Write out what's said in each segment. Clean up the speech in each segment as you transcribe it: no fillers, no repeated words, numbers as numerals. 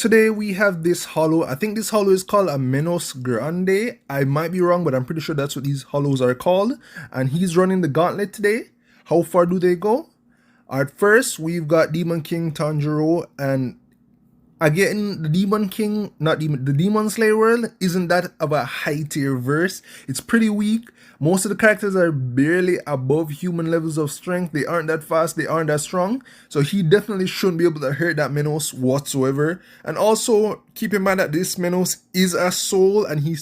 Today we have this hollow. I think this hollow is called a Menos Grande. I might be wrong, but I'm pretty sure that's what these hollows are called. And he's running the gauntlet today. How far do they go? At first, we've got Demon King Tanjiro, and again, the Demon King, not Demon, the Demon Slayer world isn't that of a high tier verse. It's pretty weak. Most of the characters are barely above human levels of strength. They aren't that fast, they aren't that strong. So he definitely shouldn't be able to hurt that Menos whatsoever. And also, keep in mind that this Menos is a soul and he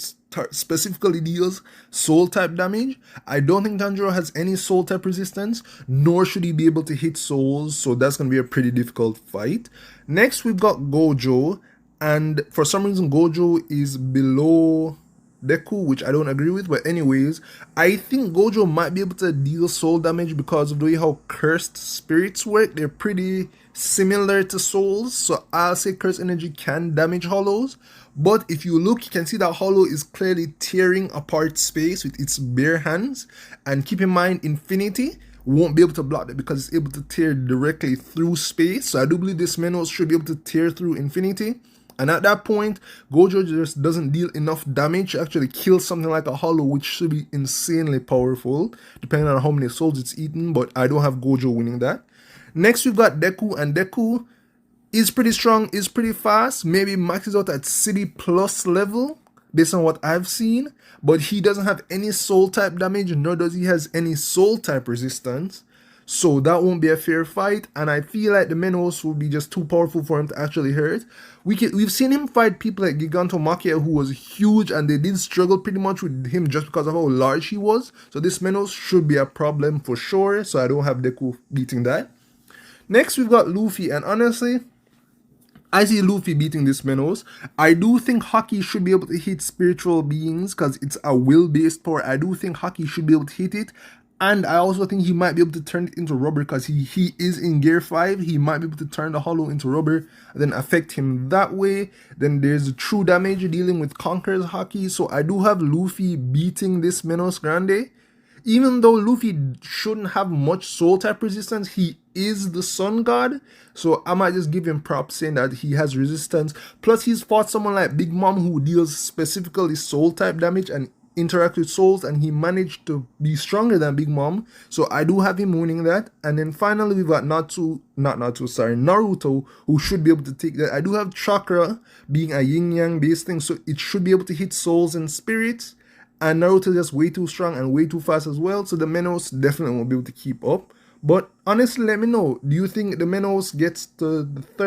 specifically deals soul type damage. I don't think Tanjiro has any soul type resistance, nor should he be able to hit souls, so that's going to be a pretty difficult fight. Next, we've got Gojo, and for some reason Gojo is below Deku, which I don't agree with, but anyways, I think Gojo might be able to deal soul damage because of the way how cursed spirits work. They're pretty similar to souls, so I'll say cursed energy can damage hollows. But if you look, you can see that hollow is clearly tearing apart space with its bare hands. And keep in mind, Infinity won't be able to block that because it's able to tear directly through space. So I do believe this Menos should be able to tear through Infinity. And at that point, Gojo just doesn't deal enough damage to actually kill something like a hollow, which should be insanely powerful, depending on how many souls it's eaten. But I don't have Gojo winning that. Next, we've got Deku, and Deku is pretty strong, is pretty fast, maybe maxes out at City Plus level, based on what I've seen, but he doesn't have any soul type damage, nor does he has any soul type resistance, so that won't be a fair fight, and I feel like the Menos will be just too powerful for him to actually hurt. We've seen him fight people like Gigantomachia, who was huge, and they did struggle pretty much with him just because of how large he was, so this Menos should be a problem for sure, so I don't have Deku beating that. Next, we've got Luffy, and honestly, I see Luffy beating this Menos. I do think Haki should be able to hit spiritual beings because it's a will-based power. I do think Haki should be able to hit it. And I also think he might be able to turn it into rubber because he is in Gear 5. He might be able to turn the hollow into rubber and then affect him that way. Then there's the true damage dealing with Conqueror's Haki. So I do have Luffy beating this Menos Grande. Even though Luffy shouldn't have much soul type resistance, he is the sun god, so I might just give him props saying that he has resistance. Plus he's fought someone like Big Mom who deals specifically soul type damage and interact with souls, and he managed to be stronger than Big Mom, so I do have him winning that. And then finally we've got Naruto, who should be able to take that. I do have Chakra being a yin yang based thing, so it should be able to hit souls and spirits. And Naruto is just way too strong and way too fast as well, so the Menos definitely won't be able to keep up. But honestly, let me know, do you think the Menos gets to the third?